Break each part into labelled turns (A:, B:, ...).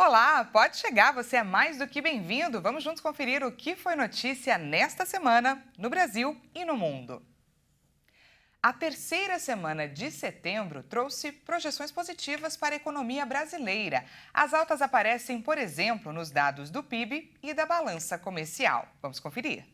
A: Olá, pode chegar, você é mais do que bem-vindo. Vamos juntos conferir o que foi notícia nesta semana no Brasil e no mundo. A terceira semana de setembro trouxe projeções positivas para a economia brasileira. As altas aparecem, por exemplo, nos dados do PIB e da balança comercial. Vamos conferir.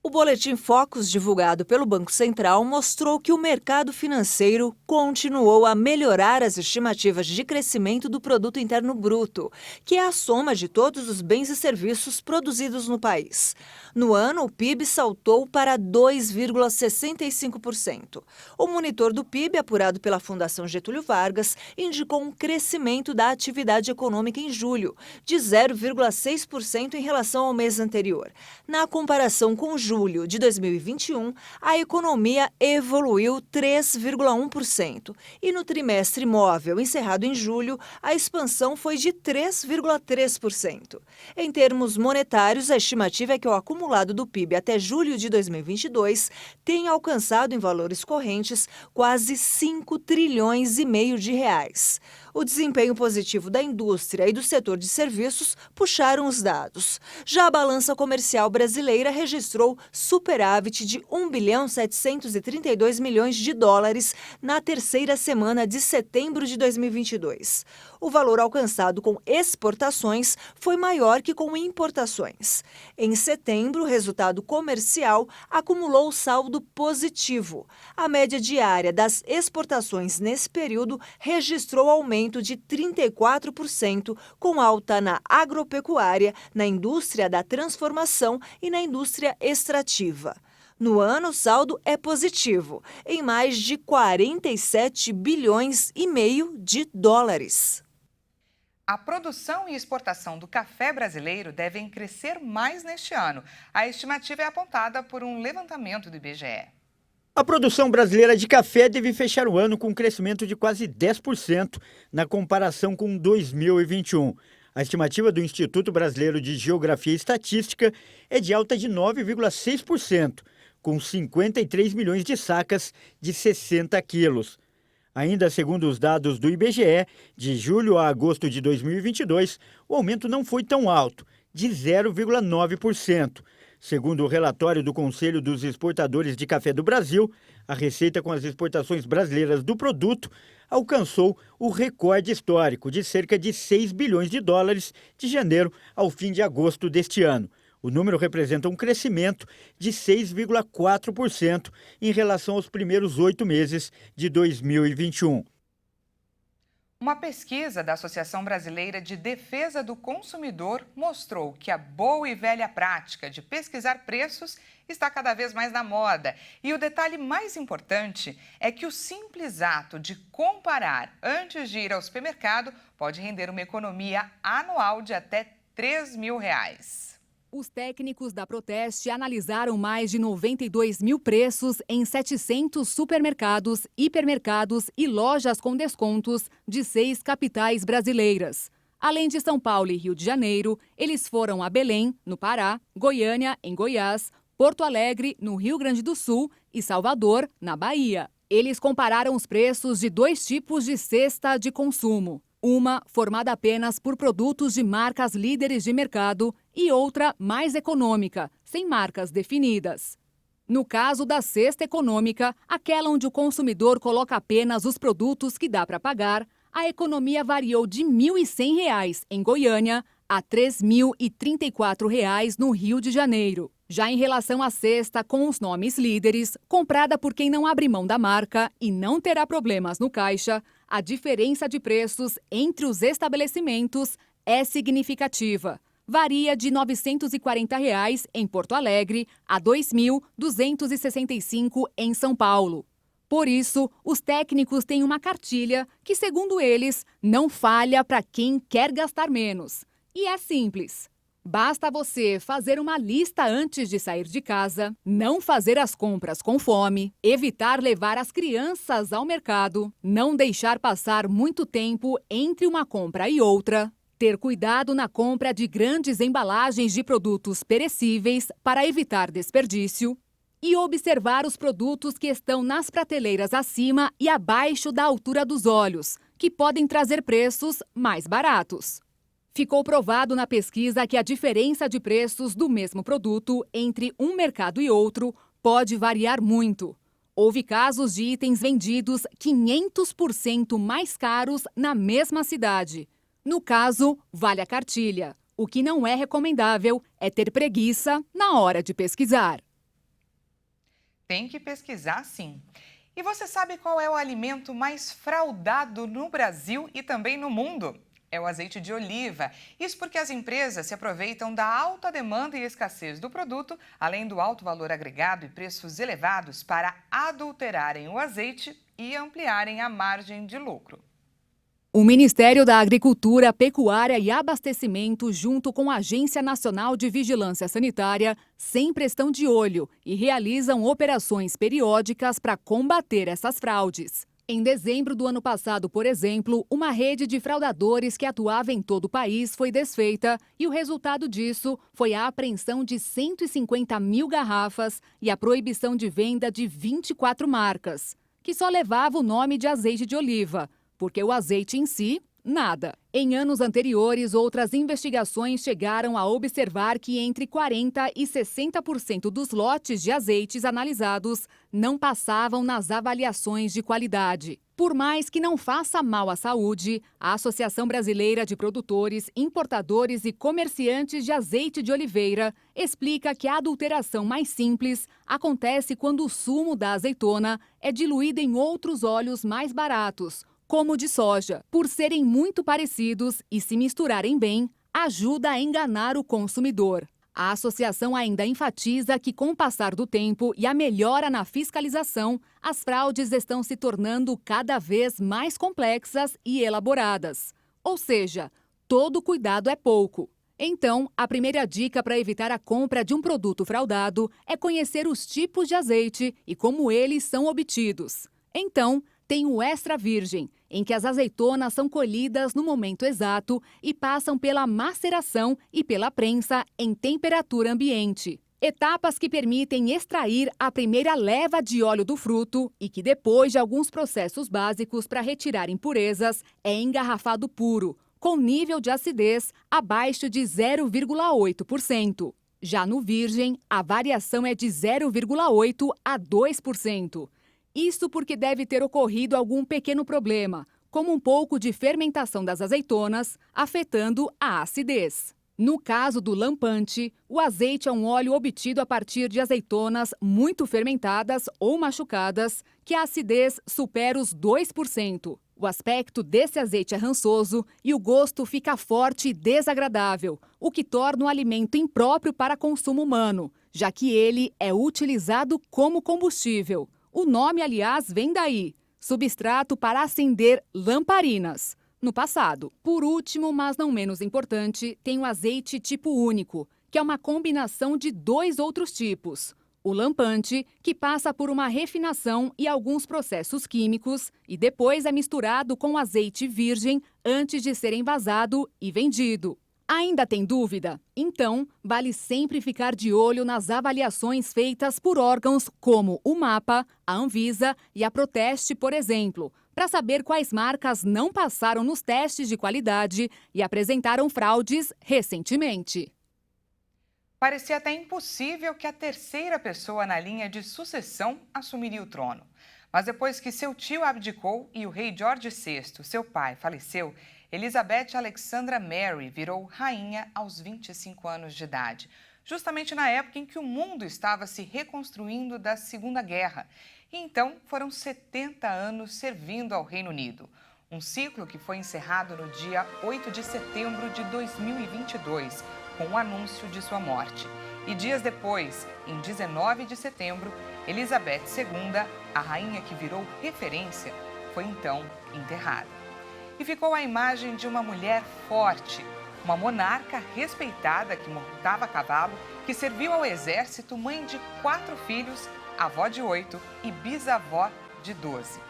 B: O Boletim Focus, divulgado pelo Banco Central, mostrou que o mercado financeiro continuou a melhorar as estimativas de crescimento do Produto Interno Bruto, que é a soma de todos os bens e serviços produzidos no país. No ano, o PIB saltou para 2,65%. O monitor do PIB, apurado pela Fundação Getúlio Vargas, indicou um crescimento da atividade econômica em julho, de 0,6% em relação ao mês anterior. Na comparação com julho de 2021, a economia evoluiu 3,1% e no trimestre móvel encerrado em julho, a expansão foi de 3,3%. Em termos monetários, a estimativa é que o acumulado do PIB até julho de 2022 tenha alcançado em valores correntes quase 5 trilhões e meio de reais. O desempenho positivo da indústria e do setor de serviços puxaram os dados. Já a balança comercial brasileira registrou superávit de 1,732 bilhões de dólares na terceira semana de setembro de 2022. O valor alcançado com exportações foi maior que com importações. Em setembro, o resultado comercial acumulou saldo positivo. A média diária das exportações nesse período registrou aumento de 34%, com alta na agropecuária, na indústria da transformação e na indústria extrativa. No ano, o saldo é positivo, em mais de 47 bilhões e meio de dólares.
A: A produção e exportação do café brasileiro devem crescer mais neste ano. A estimativa é apontada por um levantamento do IBGE.
C: A produção brasileira de café deve fechar o ano com um crescimento de quase 10% na comparação com 2021. A estimativa do Instituto Brasileiro de Geografia e Estatística é de alta de 9,6%, com 53 milhões de sacas de 60 quilos. Ainda segundo os dados do IBGE, de julho a agosto de 2022, o aumento não foi tão alto, de 0,9%. Segundo o relatório do Conselho dos Exportadores de Café do Brasil, a receita com as exportações brasileiras do produto alcançou o recorde histórico de cerca de 6 bilhões de dólares de janeiro ao fim de agosto deste ano. O número representa um crescimento de 6,4% em relação aos primeiros 8 meses de 2021.
A: Uma pesquisa da Associação Brasileira de Defesa do Consumidor mostrou que a boa e velha prática de pesquisar preços está cada vez mais na moda. E o detalhe mais importante é que o simples ato de comparar antes de ir ao supermercado pode render uma economia anual de até R$ 3.000.
D: Os técnicos da Proteste analisaram mais de 92 mil preços em 700 supermercados, hipermercados e lojas com descontos de 6 capitais brasileiras. Além de São Paulo e Rio de Janeiro, eles foram a Belém, no Pará, Goiânia, em Goiás, Porto Alegre, no Rio Grande do Sul e Salvador, na Bahia. Eles compararam os preços de 2 tipos de cesta de consumo. Uma formada apenas por produtos de marcas líderes de mercado e outra mais econômica, sem marcas definidas. No caso da cesta econômica, aquela onde o consumidor coloca apenas os produtos que dá para pagar, a economia variou de R$ 1.100 em Goiânia a R$ 3.034 no Rio de Janeiro. Já em relação à cesta com os nomes líderes, comprada por quem não abre mão da marca e não terá problemas no caixa, a diferença de preços entre os estabelecimentos é significativa. Varia de R$ 940 em Porto Alegre a R$ 2.265 em São Paulo. Por isso, os técnicos têm uma cartilha que, segundo eles, não falha para quem quer gastar menos. E é simples. Basta você fazer uma lista antes de sair de casa, não fazer as compras com fome, evitar levar as crianças ao mercado, não deixar passar muito tempo entre uma compra e outra, ter cuidado na compra de grandes embalagens de produtos perecíveis para evitar desperdício e observar os produtos que estão nas prateleiras acima e abaixo da altura dos olhos, que podem trazer preços mais baratos. Ficou provado na pesquisa que a diferença de preços do mesmo produto entre um mercado e outro pode variar muito. Houve casos de itens vendidos 500% mais caros na mesma cidade. No caso, vale a cartilha. O que não é recomendável é ter preguiça na hora de pesquisar.
A: Tem que pesquisar, sim. E você sabe qual é o alimento mais fraudado no Brasil e também no mundo? É o azeite de oliva. Isso porque as empresas se aproveitam da alta demanda e escassez do produto, além do alto valor agregado e preços elevados, para adulterarem o azeite e ampliarem a margem de lucro.
D: O Ministério da Agricultura, Pecuária e Abastecimento, junto com a Agência Nacional de Vigilância Sanitária, sempre estão de olho e realizam operações periódicas para combater essas fraudes. Em dezembro do ano passado, por exemplo, uma rede de fraudadores que atuava em todo o país foi desfeita e o resultado disso foi a apreensão de 150 mil garrafas e a proibição de venda de 24 marcas, que só levavam o nome de azeite de oliva, porque o azeite em si, nada. Em anos anteriores, outras investigações chegaram a observar que entre 40% e 60% dos lotes de azeites analisados não passavam nas avaliações de qualidade. Por mais que não faça mal à saúde, a Associação Brasileira de Produtores, Importadores e Comerciantes de Azeite de Oliveira explica que a adulteração mais simples acontece quando o sumo da azeitona é diluído em outros óleos mais baratos, como o de soja. Por serem muito parecidos e se misturarem bem, ajuda a enganar o consumidor. A associação ainda enfatiza que, com o passar do tempo e a melhora na fiscalização, as fraudes estão se tornando cada vez mais complexas e elaboradas. Ou seja, todo cuidado é pouco. Então, a primeira dica para evitar a compra de um produto fraudado é conhecer os tipos de azeite e como eles são obtidos. Então, tem o extra virgem, em que as azeitonas são colhidas no momento exato e passam pela maceração e pela prensa em temperatura ambiente. Etapas que permitem extrair a primeira leva de óleo do fruto e que, depois de alguns processos básicos para retirar impurezas, é engarrafado puro, com nível de acidez abaixo de 0,8%. Já no virgem, a variação é de 0,8% a 2%. Isso porque deve ter ocorrido algum pequeno problema, como um pouco de fermentação das azeitonas, afetando a acidez. No caso do lampante, o azeite é um óleo obtido a partir de azeitonas muito fermentadas ou machucadas, que a acidez supera os 2%. O aspecto desse azeite é rançoso e o gosto fica forte e desagradável, o que torna o alimento impróprio para consumo humano, já que ele é utilizado como combustível. O nome, aliás, vem daí, substrato para acender lamparinas, no passado. Por último, mas não menos importante, tem o azeite tipo único, que é uma combinação de 2 outros tipos. O lampante, que passa por uma refinação e alguns processos químicos e depois é misturado com azeite virgem antes de ser envasado e vendido. Ainda tem dúvida? Então, vale sempre ficar de olho nas avaliações feitas por órgãos como o MAPA, a Anvisa e a Proteste, por exemplo, para saber quais marcas não passaram nos testes de qualidade e apresentaram fraudes recentemente.
A: Parecia até impossível que a terceira pessoa na linha de sucessão assumiria o trono. Mas depois que seu tio abdicou e o rei George VI, seu pai, faleceu, Elizabeth Alexandra Mary virou rainha aos 25 anos de idade, justamente na época em que o mundo estava se reconstruindo da Segunda Guerra. E então foram 70 anos servindo ao Reino Unido. Um ciclo que foi encerrado no dia 8 de setembro de 2022, com o anúncio de sua morte. E dias depois, em 19 de setembro, Elizabeth II, a rainha que virou referência, foi então enterrada. E ficou a imagem de uma mulher forte, uma monarca respeitada que montava a cavalo, que serviu ao exército, mãe de 4 filhos, avó de 8 e bisavó de 12.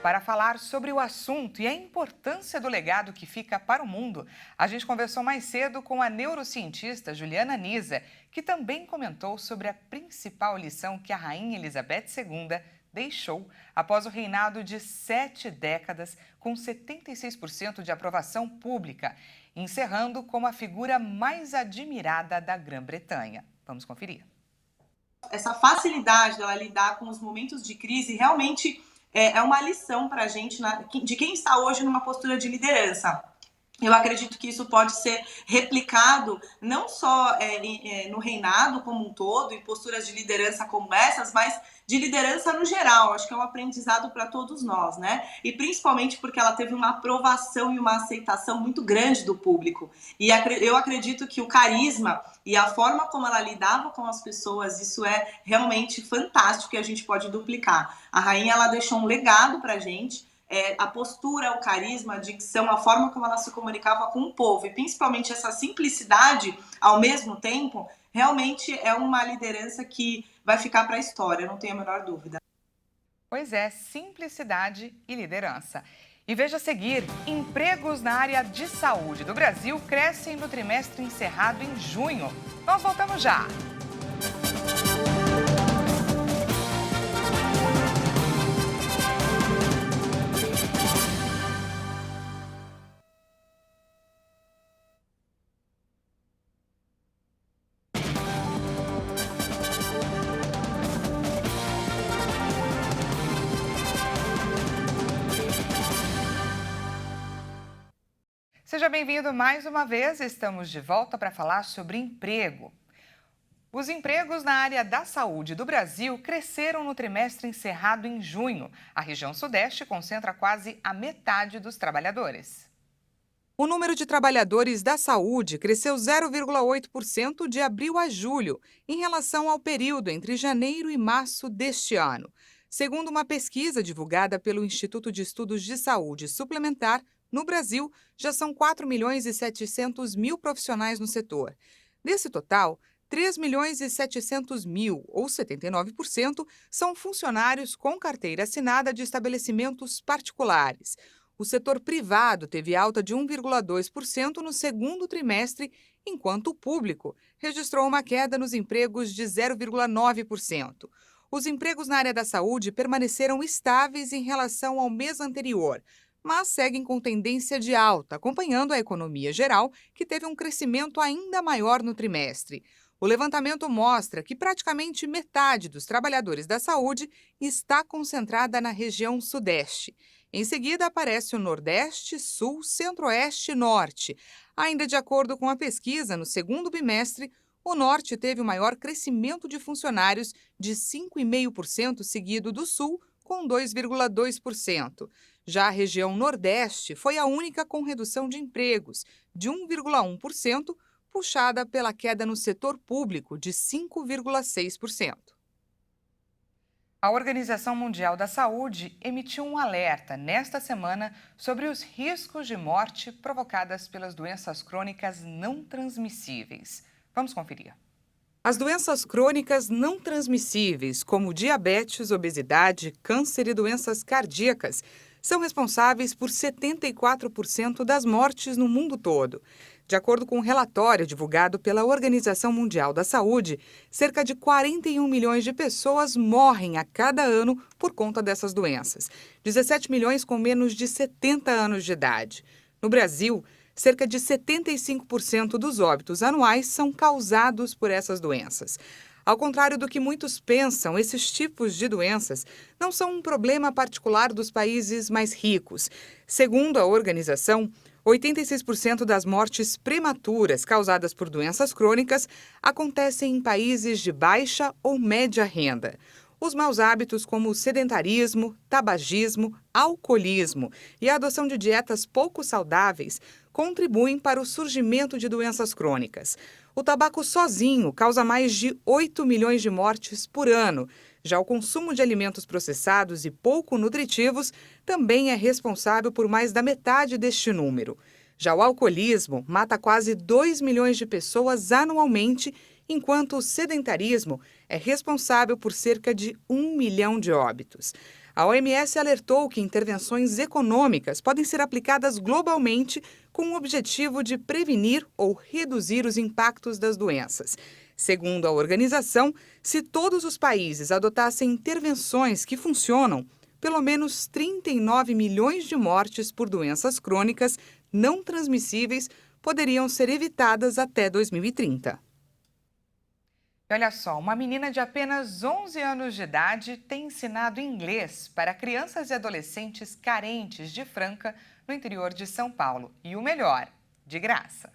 A: Para falar sobre o assunto e a importância do legado que fica para o mundo, a gente conversou mais cedo com a neurocientista Juliana Nisa, que também comentou sobre a principal lição que a rainha Elizabeth II deixou após o reinado de 7 décadas, com 76% de aprovação pública. encerrando como a figura mais admirada da Grã-Bretanha. Vamos conferir.
E: Essa facilidade dela lidar com os momentos de crise realmente é uma lição para a gente de quem está hoje numa postura de liderança. Eu acredito que isso pode ser replicado não só no reinado como um todo, em posturas de liderança como essas, mas de liderança no geral. Acho que é um aprendizado para todos nós, né? E principalmente porque ela teve uma aprovação e uma aceitação muito grande do público. E eu acredito que o carisma e a forma como ela lidava com as pessoas, isso é realmente fantástico e a gente pode duplicar. A rainha, ela deixou um legado para a gente. A postura, o carisma, a dicção, a forma como ela se comunicava com o povo e principalmente essa simplicidade ao mesmo tempo, realmente é uma liderança que vai ficar para a história, não tenho a menor dúvida.
A: Pois é, simplicidade e liderança. E veja a seguir, empregos na área de saúde do Brasil crescem no trimestre encerrado em junho. Nós voltamos já! Seja bem-vindo mais uma vez, estamos de volta para falar sobre emprego. Os empregos na área da saúde do Brasil cresceram no trimestre encerrado em junho. A região sudeste concentra quase a metade dos trabalhadores. O número de trabalhadores da saúde cresceu 0,8% de abril a julho, em relação ao período entre janeiro e março deste ano. Segundo uma pesquisa divulgada pelo Instituto de Estudos de Saúde Suplementar, no Brasil, já são 4.700.000 profissionais no setor. Desse total, 3.700.000, ou 79%, são funcionários com carteira assinada de estabelecimentos particulares. O setor privado teve alta de 1,2% no segundo trimestre, enquanto o público registrou uma queda nos empregos de 0,9%. Os empregos na área da saúde permaneceram estáveis em relação ao mês anterior, mas seguem com tendência de alta, acompanhando a economia geral, que teve um crescimento ainda maior no trimestre. O levantamento mostra que praticamente metade dos trabalhadores da saúde está concentrada na região sudeste. Em seguida, aparece o Nordeste, Sul, Centro-Oeste e Norte. Ainda de acordo com a pesquisa, no segundo bimestre, o Norte teve o maior crescimento de funcionários, de 5,5%, seguido do Sul, com 2,2%. Já a região Nordeste foi a única com redução de empregos, de 1,1%, puxada pela queda no setor público, de 5,6%. A Organização Mundial da Saúde emitiu um alerta nesta semana sobre os riscos de morte provocadas pelas doenças crônicas não transmissíveis. Vamos conferir. As doenças crônicas não transmissíveis, como diabetes, obesidade, câncer e doenças cardíacas, são responsáveis por 74% das mortes no mundo todo. De acordo com um relatório divulgado pela Organização Mundial da Saúde, cerca de 41 milhões de pessoas morrem a cada ano por conta dessas doenças. 17 milhões com menos de 70 anos de idade. No Brasil, cerca de 75% dos óbitos anuais são causados por essas doenças. Ao contrário do que muitos pensam, esses tipos de doenças não são um problema particular dos países mais ricos. Segundo a organização, 86% das mortes prematuras causadas por doenças crônicas acontecem em países de baixa ou média renda. Os maus hábitos como o sedentarismo, tabagismo, alcoolismo e a adoção de dietas pouco saudáveis contribuem para o surgimento de doenças crônicas. O tabaco sozinho causa mais de 8 milhões de mortes por ano. Já o consumo de alimentos processados e pouco nutritivos também é responsável por mais da metade deste número. Já o alcoolismo mata quase 2 milhões de pessoas anualmente, enquanto o sedentarismo é responsável por cerca de 1 milhão de óbitos. A OMS alertou que intervenções econômicas podem ser aplicadas globalmente com o objetivo de prevenir ou reduzir os impactos das doenças. Segundo a organização, se todos os países adotassem intervenções que funcionam, pelo menos 39 milhões de mortes por doenças crônicas não transmissíveis poderiam ser evitadas até 2030. E olha só, uma menina de apenas 11 anos de idade tem ensinado inglês para crianças e adolescentes carentes de Franca, no interior de São Paulo. E o melhor, de graça.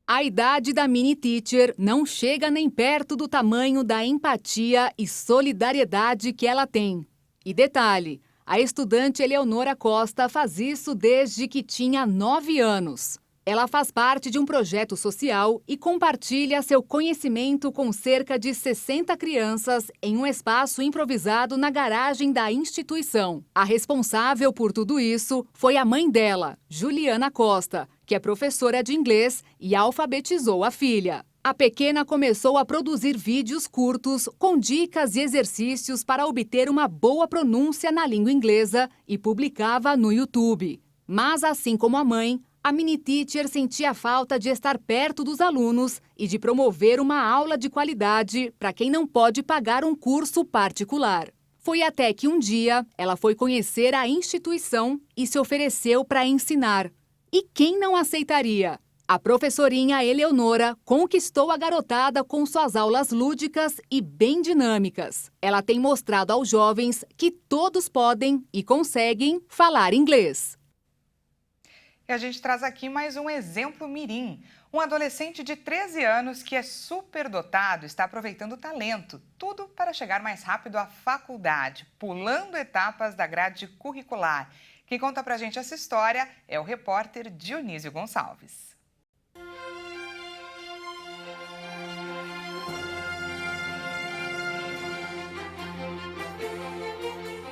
D: A idade da mini teacher não chega nem perto do tamanho da empatia e solidariedade que ela tem. E detalhe, a estudante Eleonora Costa faz isso desde que tinha 9 anos. Ela faz parte de um projeto social e compartilha seu conhecimento com cerca de 60 crianças em um espaço improvisado na garagem da instituição. A responsável por tudo isso foi a mãe dela, Juliana Costa, que é professora de inglês e alfabetizou a filha. A pequena começou a produzir vídeos curtos com dicas e exercícios para obter uma boa pronúncia na língua inglesa e publicava no YouTube. Mas, assim como a mãe, a mini teacher sentia falta de estar perto dos alunos e de promover uma aula de qualidade para quem não pode pagar um curso particular. Foi até que um dia ela foi conhecer a instituição e se ofereceu para ensinar. E quem não aceitaria? A professorinha Eleonora conquistou a garotada com suas aulas lúdicas e bem dinâmicas. Ela tem mostrado aos jovens que todos podem e conseguem falar inglês.
A: E a gente traz aqui mais um exemplo mirim. Um adolescente de 13 anos que é superdotado está aproveitando o talento, tudo para chegar mais rápido à faculdade, pulando etapas da grade curricular. Quem conta pra gente essa história é o repórter Dionísio Gonçalves.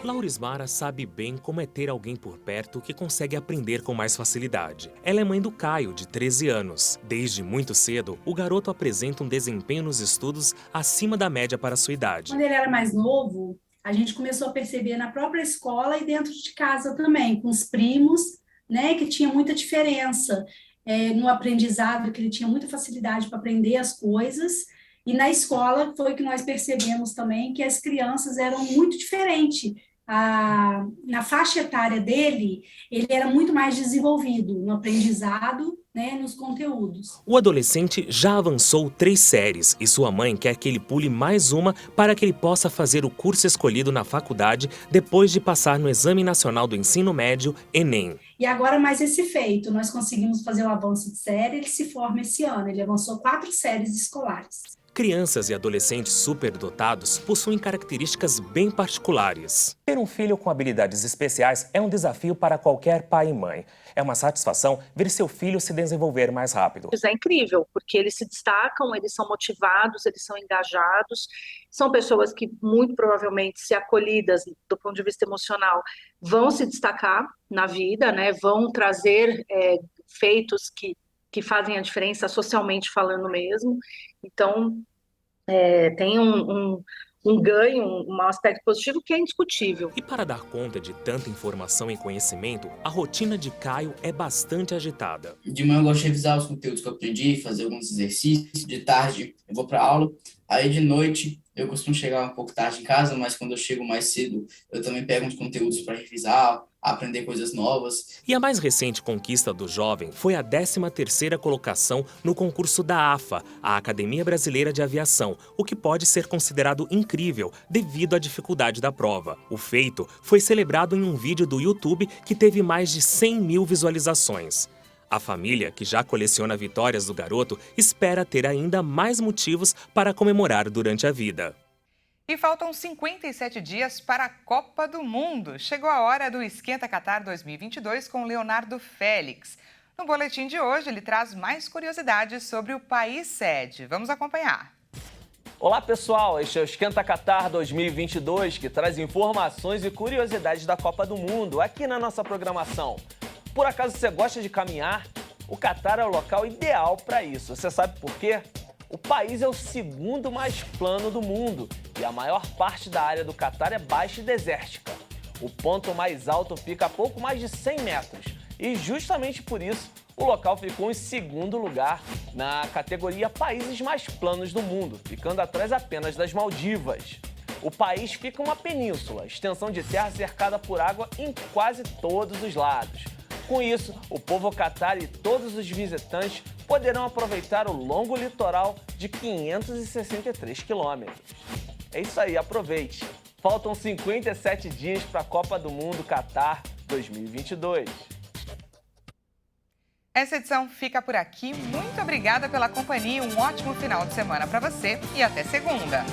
F: Laurismara sabe bem como é ter alguém por perto que consegue aprender com mais facilidade. Ela é mãe do Caio, de 13 anos. Desde muito cedo, o garoto apresenta um desempenho nos estudos acima da média para a sua idade.
G: Quando ele era mais novo, a gente começou a perceber na própria escola e dentro de casa também, com os primos, né, que tinha muita diferença no aprendizado, que ele tinha muita facilidade para aprender as coisas. E na escola foi que nós percebemos também que as crianças eram muito diferentes. Na faixa etária dele, ele era muito mais desenvolvido no aprendizado, né, nos conteúdos.
F: O adolescente já avançou 3 séries e sua mãe quer que ele pule mais uma para que ele possa fazer o curso escolhido na faculdade depois de passar no Exame Nacional do Ensino Médio, Enem.
G: E agora mais esse feito, nós conseguimos fazer o avanço de série, ele se forma esse ano, ele avançou 4 séries escolares.
F: Crianças e adolescentes superdotados possuem características bem particulares. Ter um filho com habilidades especiais é um desafio para qualquer pai e mãe. É uma satisfação ver seu filho se desenvolver mais rápido.
H: Isso é incrível, porque eles se destacam, eles são motivados, eles são engajados, são pessoas que muito provavelmente, se acolhidas do ponto de vista emocional, vão se destacar na vida, né? Vão trazer feitos que fazem a diferença socialmente falando mesmo. Então, tem um ganho, um aspecto positivo que é indiscutível.
F: E para dar conta de tanta informação e conhecimento, a rotina de Caio é bastante agitada.
I: De manhã eu gosto de revisar os conteúdos que eu aprendi, fazer alguns exercícios. De tarde eu vou para aula. Aí de noite eu costumo chegar um pouco tarde em casa, mas quando eu chego mais cedo eu também pego uns conteúdos para revisar, aprender coisas novas.
F: E a mais recente conquista do jovem foi a 13ª colocação no concurso da AFA, a Academia Brasileira de Aviação, o que pode ser considerado incrível devido à dificuldade da prova. O feito foi celebrado em um vídeo do YouTube que teve mais de 100 mil visualizações. A família, que já coleciona vitórias do garoto, espera ter ainda mais motivos para comemorar durante a vida.
A: E faltam 57 dias para a Copa do Mundo. Chegou a hora do Esquenta Qatar 2022 com Leonardo Félix. No boletim de hoje, ele traz mais curiosidades sobre o país sede. Vamos acompanhar.
J: Olá pessoal, este é o Esquenta Qatar 2022, que traz informações e curiosidades da Copa do Mundo aqui na nossa programação. Por acaso você gosta de caminhar? O Qatar é o local ideal para isso. Você sabe por quê? O país é o segundo mais plano do mundo e a maior parte da área do Qatar é baixa e desértica. O ponto mais alto fica a pouco mais de 100 metros e justamente por isso o local ficou em segundo lugar na categoria Países Mais Planos do Mundo, ficando atrás apenas das Maldivas. O país fica uma península, extensão de terra cercada por água em quase todos os lados. Com isso, o povo catar e todos os visitantes poderão aproveitar o longo litoral de 563 quilômetros. É isso aí, aproveite! Faltam 57 dias para a Copa do Mundo Catar 2022.
A: Essa edição fica por aqui. Muito obrigada pela companhia, um ótimo final de semana para você e até segunda.